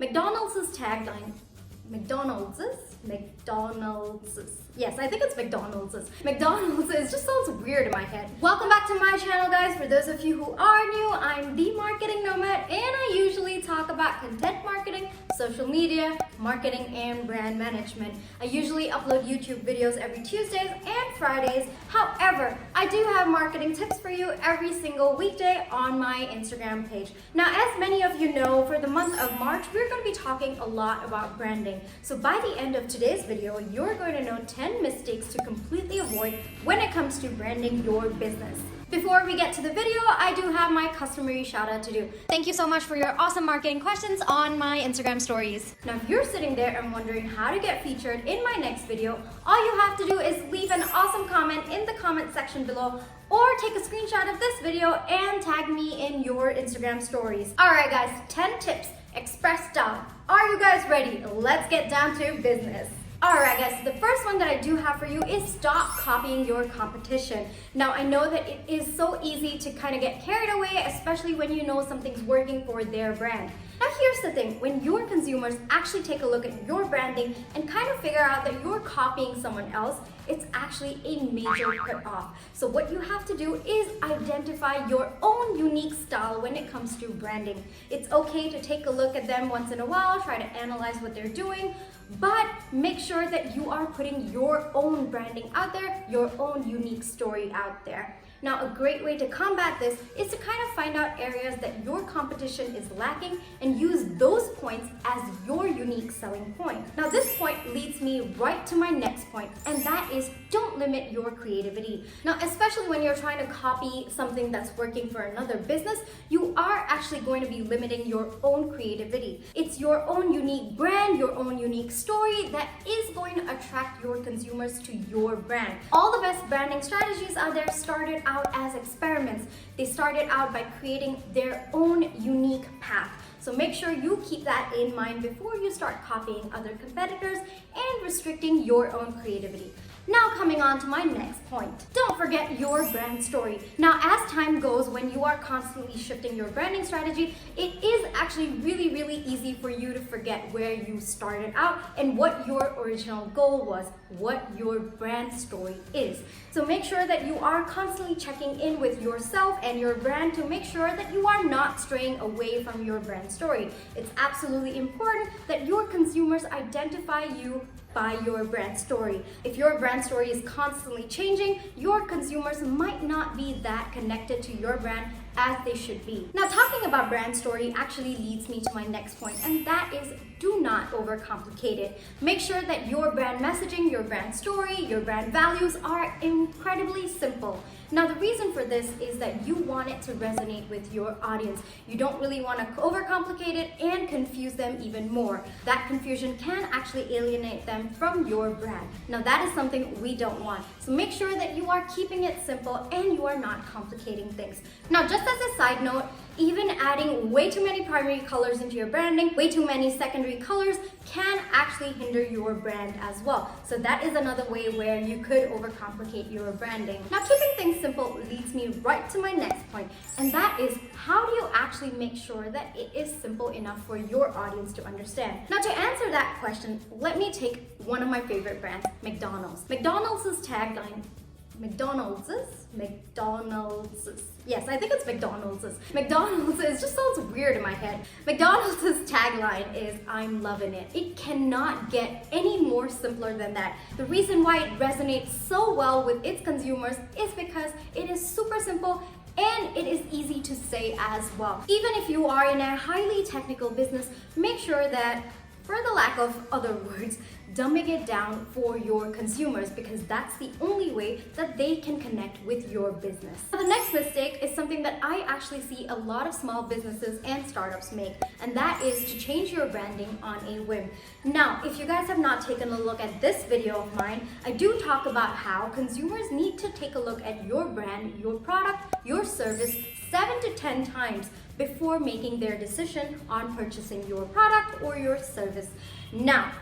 McDonald's tagline, yes, I think it's McDonald's. McDonald's just sounds weird in my head. Welcome back to my channel, guys. For those of you who are new, I'm the Marketing Nomad, and I usually talk about content marketing, social media, marketing, and brand management. I usually upload YouTube videos every Tuesdays and Fridays. However, I do have marketing tips for you every single weekday on my Instagram page. Now, as many of you know, for the month of March, we're going to be talking a lot about branding. So by the end of today's video, you're going to know 10 mistakes to completely avoid when it comes to branding your business. Before we get to the video, I do have my customary shout out to do. Thank you so much for your awesome marketing questions on my Instagram stories. Now, if you're sitting there and wondering how to get featured in my next video, all you have to do is leave an awesome comment in the comment section below, or take a screenshot of this video and tag me in your Instagram stories. All right, guys, 10 tips expressed down. Are you guys ready? Let's get down to business. Alright guys, so the first one that I do have for you is stop copying your competition. Now I know that it is so easy to kind of get carried away, especially when you know something's working for their brand. Now here's the thing, when your consumers actually take a look at your branding and kind of figure out that you're copying someone else, it's actually a major put-off. So what you have to do is identify your own unique style when it comes to branding. It's okay to take a look at them once in a while, try to analyze what they're doing, but make sure that you are putting your own branding out there, your own unique story out there. Now, a great way to combat this is to kind of find out areas that your competition is lacking and use those points as your unique selling point. Now, this point leads me right to my next point, and that is don't limit your creativity. Now, especially when you're trying to copy something that's working for another business, you are actually going to be limiting your own creativity. It's your own unique brand, your own unique story that is going to attract your consumers to your brand. All the best branding strategies out there started out as experiments. They started out by creating their own unique path. So make sure you keep that in mind before you start copying other competitors and restricting your own creativity. Now coming on to my next point. Don't forget your brand story. Now as time goes, when you are constantly shifting your branding strategy, it is actually really easy for you to forget where you started out and what your original goal was, what your brand story is. So make sure that you are constantly checking in with yourself and your brand to make sure that you are not straying away from your brand story. It's absolutely important that your consumers identify you by your brand story. If your brand story is constantly changing, your consumers might not be that connected to your brand as they should be. Now, talking about brand story actually leads me to my next point, and that is do not overcomplicate it. Make sure that your brand messaging, your brand story, your brand values are incredibly simple. Now, the reason for this is that you want it to resonate with your audience. You don't really want to overcomplicate it and confuse them even more. That confusion can actually alienate them from your brand. Now, that is something we don't want. So make sure that you are keeping it simple and you are not complicating things. Now, just as a side note, even adding way too many primary colors into your branding, way too many secondary colors can actually hinder your brand as well. So that is another way where you could overcomplicate your branding. Now, keeping things simple leads me right to my next point, and that is how do you actually make sure that it is simple enough for your audience to understand? Now, to answer that question, let me take one of my favorite brands, McDonald's. McDonald's tagline, yes, I think it's McDonald's. McDonald's just sounds weird in my head. McDonald's tagline is I'm loving it. It cannot get any more simpler than that. The reason why it resonates so well with its consumers is because it is super simple and it is easy to say as well. Even if you are in a highly technical business, make sure that, for the lack of other words, dumbing it down for your consumers, because that's the only way that they can connect with your business. Now, the next mistake is something that I actually see a lot of small businesses and startups make, and that is to change your branding on a whim. Now, if you guys have not taken a look at this video of mine, I do talk about how consumers need to take a look at your brand, your product, your service 7 to 10 times before making their decision on purchasing your product or your service. Now,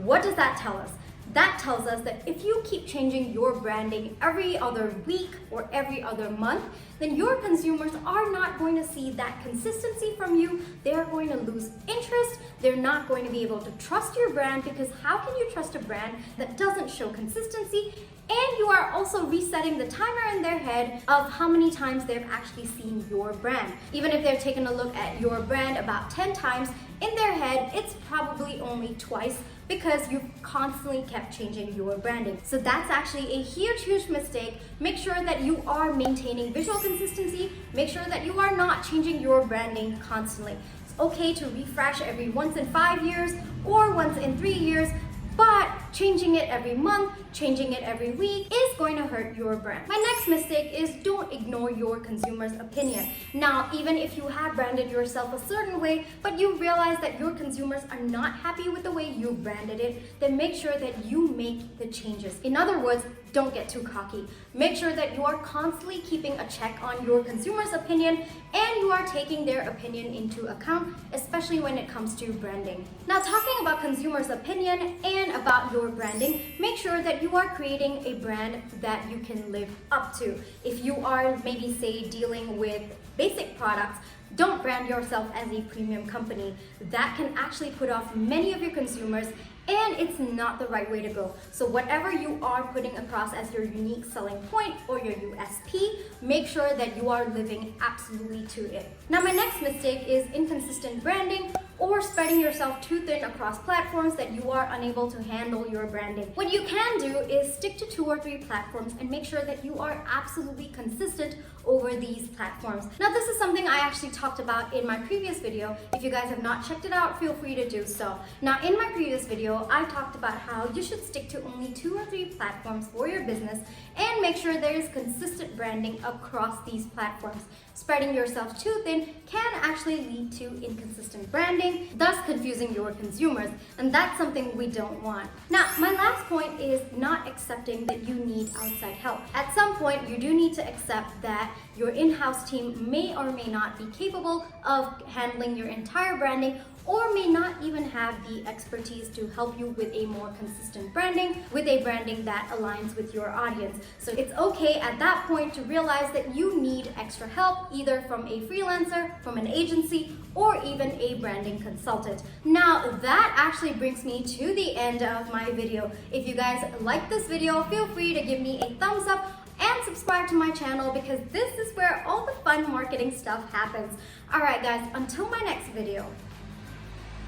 what does that tell us? That tells us that if you keep changing your branding every other week or every other month, then your consumers are not going to see that consistency from you. They're going to lose interest. They're not going to be able to trust your brand, because how can you trust a brand that doesn't show consistency? And you are also resetting the timer in their head of how many times they've actually seen your brand. Even if they've taken a look at your brand about 10 times, in their head, it's probably only twice, because you've constantly kept changing your branding. So that's actually a huge mistake. Make sure that you are maintaining visual consistency. Make sure that you are not changing your branding constantly. It's okay to refresh every once in 5 years or once in 3 years, but changing it every month, changing it every week is going to hurt your brand. My next mistake is don't ignore your consumer's opinion. Now, even if you have branded yourself a certain way, but you realize that your consumers are not happy with the way you branded it, then make sure that you make the changes. In other words, don't get too cocky. Make sure that you are constantly keeping a check on your consumer's opinion and you are taking their opinion into account, especially when it comes to branding. Now, talking about consumers' opinion and about your branding, make sure that you are creating a brand that you can live up to. If you are maybe, say, dealing with basic products, don't brand yourself as a premium company. That can actually put off many of your consumers, and it's not the right way to go. So whatever you are putting across as your unique selling point or your USP, make sure that you are living absolutely to it. Now, my next mistake is inconsistent branding or spreading yourself too thin across platforms that you are unable to handle your branding. What you can do is stick to 2 or 3 platforms and make sure that you are absolutely consistent over these platforms. Now, this is something I actually talked about in my previous video. If you guys have not checked it out, feel free to do so. Now, in my previous video, I talked about how you should stick to only 2 or 3 platforms for your business and make sure there is consistent branding across these platforms. Spreading yourself too thin can actually lead to inconsistent branding, thus confusing your consumers, and that's something we don't want. Now, my last point is not accepting that you need outside help. At some point, you do need to accept that your in-house team may or may not be capable of handling your entire branding, or may not even have the expertise to help you with a more consistent branding, with a branding that aligns with your audience. So it's okay at that point to realize that you need extra help, either from a freelancer, from an agency, or even a branding consultant. Now, that actually brings me to the end of my video. If you guys like this video, feel free to give me a thumbs up and subscribe to my channel, because this is where all the fun marketing stuff happens. All right, guys, until my next video.